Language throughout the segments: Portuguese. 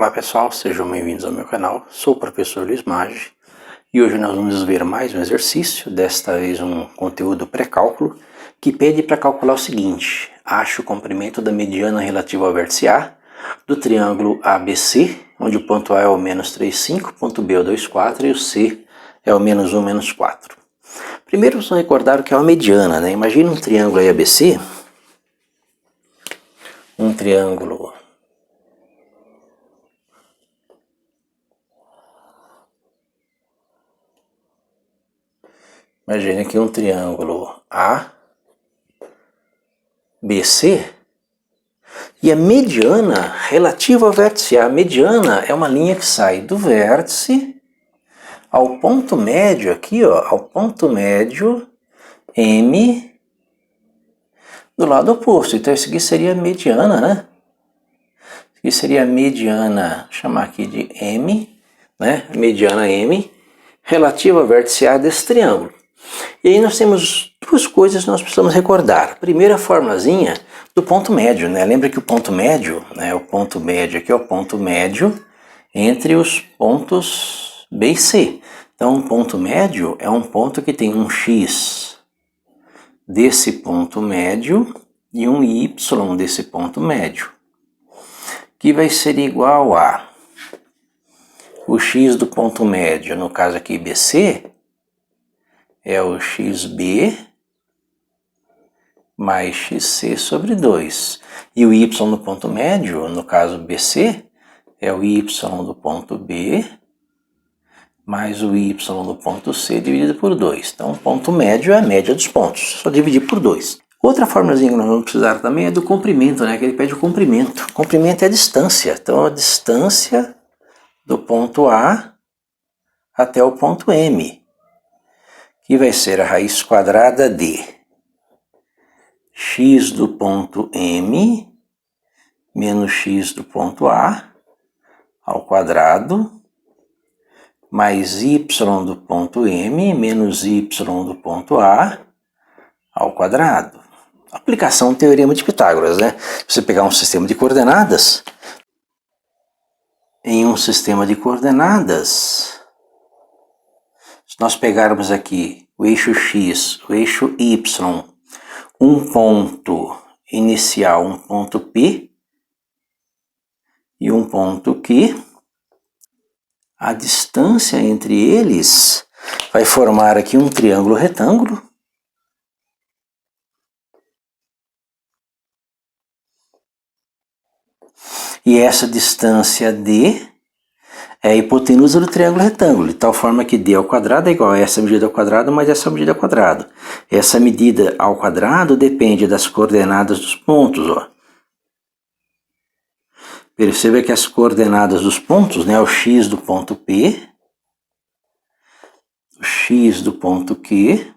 Olá pessoal, sejam bem-vindos ao meu canal, sou o professor Luiz Maggi e hoje nós vamos ver mais um exercício, desta vez um conteúdo pré-cálculo, que pede para calcular o seguinte: ache o comprimento da mediana relativa ao vértice A do triângulo ABC, onde o ponto A é o menos 3,5, o ponto B é o 2,4 e o C é o menos 1, menos 4. Primeiro vamos recordar o que é uma mediana, né? Imagina um triângulo aí ABC, um triângulo Imagine aqui um triângulo ABC e a mediana relativa ao vértice A. A mediana é uma linha que sai do vértice ao ponto médio aqui, ó, ao ponto médio M do lado oposto. Então isso aqui seria a mediana, né? Isso aqui seria a mediana, vou chamar aqui de M, né? Mediana M relativa ao vértice A desse triângulo. E aí nós temos duas coisas que nós precisamos recordar. Primeiro, a formulazinha do ponto médio, né? Lembra que o ponto médio, né? O ponto médio aqui é o ponto médio entre os pontos B e C. Então, um ponto médio é um ponto que tem um x desse ponto médio e um y desse ponto médio, que vai ser igual a o x do ponto médio, no caso aqui BC, é o xb mais xc sobre 2. E o y do ponto médio, no caso BC, é o y do ponto B mais o y do ponto C dividido por 2. Então, o ponto médio é a média dos pontos, só dividir por 2. Outra formulazinha que nós vamos precisar também é do comprimento, né? Que ele pede o comprimento. O comprimento é a distância. Então, a distância do ponto A até o ponto M, que vai ser a raiz quadrada de x do ponto M menos x do ponto A ao quadrado, mais y do ponto M menos y do ponto A ao quadrado. Aplicação do Teorema de Pitágoras, né? Se você pegar um sistema de coordenadas, em um sistema de coordenadas, se nós pegarmos aqui o eixo x, o eixo y, um ponto inicial, um ponto P e um ponto Q, a distância entre eles vai formar aqui um triângulo retângulo. E essa distância D é a hipotenusa do triângulo retângulo, de tal forma que D ao quadrado é igual a essa medida ao quadrado mais essa medida ao quadrado. Essa medida ao quadrado depende das coordenadas dos pontos, ó. Perceba que as coordenadas dos pontos, né, o x do ponto P, o x do ponto Q,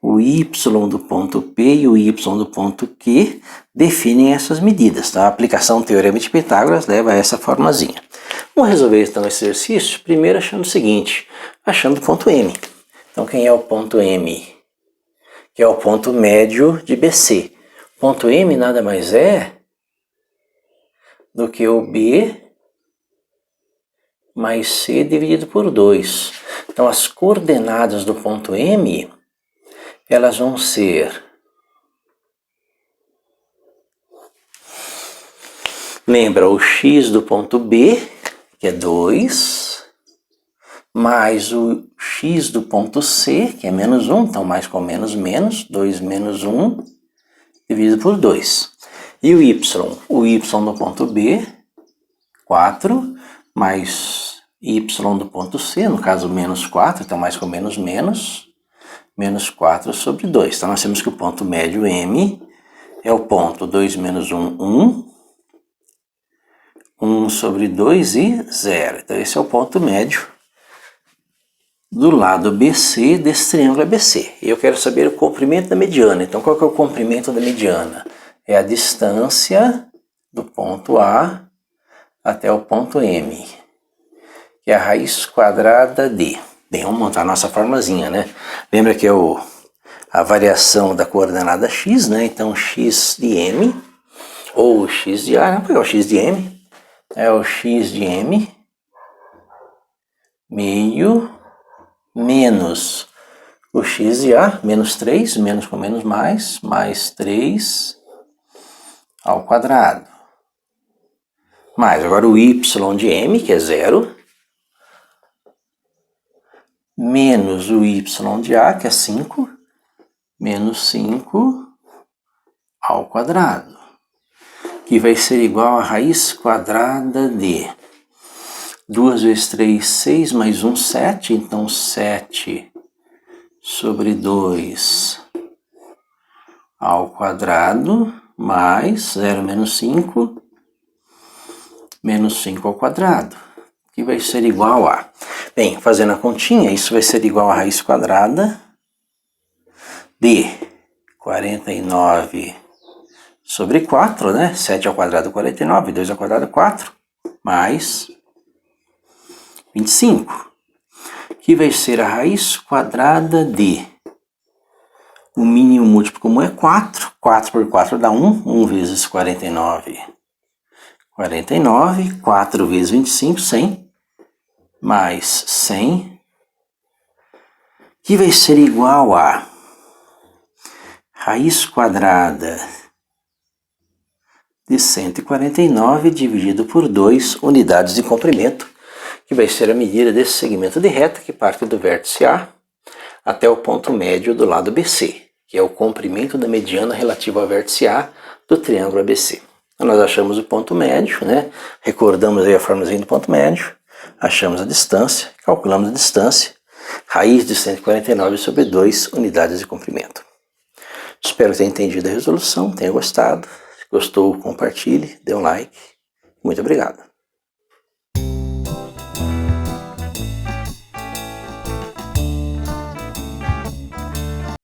o y do ponto P e o y do ponto Q definem essas medidas, tá? A aplicação do Teorema de Pitágoras leva a essa formulazinha. Vamos resolver então esse exercício, primeiro achando o seguinte, achando o ponto M. Então quem é o ponto M? Que é o ponto médio de BC. O ponto M nada mais é do que o B mais C dividido por 2. Então as coordenadas do ponto M, elas vão ser, lembra, o x do ponto B, que é 2, mais o x do ponto C, que é menos 1, então mais com menos, menos, 2 menos 1, dividido por 2. E o y do ponto B, 4, mais y do ponto C, no caso menos 4, então mais com menos, menos, menos 4 sobre 2. Então nós temos que o ponto médio M é o ponto 2 menos 1, 1, 1 sobre 2 e 0. Então esse é o ponto médio do lado BC desse triângulo ABC. E eu quero saber o comprimento da mediana. Então qual que é o comprimento da mediana? É a distância do ponto A até o ponto M, que é a raiz quadrada de... Bem, vamos montar a nossa formulazinha, né? Lembra que é a variação da coordenada x, né? Então x de M, ou x de A, vamos pegar o x de M, é o x de m, meio, menos o x de a, menos 3, menos com menos mais 3 ao quadrado. Mais agora o y de m, que é 0, menos o y de a, que é 5, menos 5 ao quadrado, que vai ser igual a raiz quadrada de 2 vezes 3, 6, mais 1, 7, então 7 sobre 2 ao quadrado, mais 0 menos 5, menos 5 ao quadrado, que vai ser igual a... Bem, fazendo a continha, isso vai ser igual a raiz quadrada de 49 sobre 4, né? 7 ao quadrado 49, 2 ao quadrado 4, mais 25, que vai ser a raiz quadrada de... O mínimo múltiplo comum é 4, 4 por 4 dá 1, 1 vezes 49, 49, 4 vezes 25, 100, mais 100, que vai ser igual a raiz quadrada de 149 dividido por 2 unidades de comprimento, que vai ser a medida desse segmento de reta que parte do vértice A até o ponto médio do lado BC, que é o comprimento da mediana relativa ao vértice A do triângulo ABC. Então, nós achamos o ponto médio, né? Recordamos aí a formulazinha do ponto médio, achamos a distância, calculamos a distância, raiz de 149 sobre 2 unidades de comprimento. Espero ter entendido a resolução, tenha gostado. Se gostou, compartilhe, dê um like. Muito obrigado.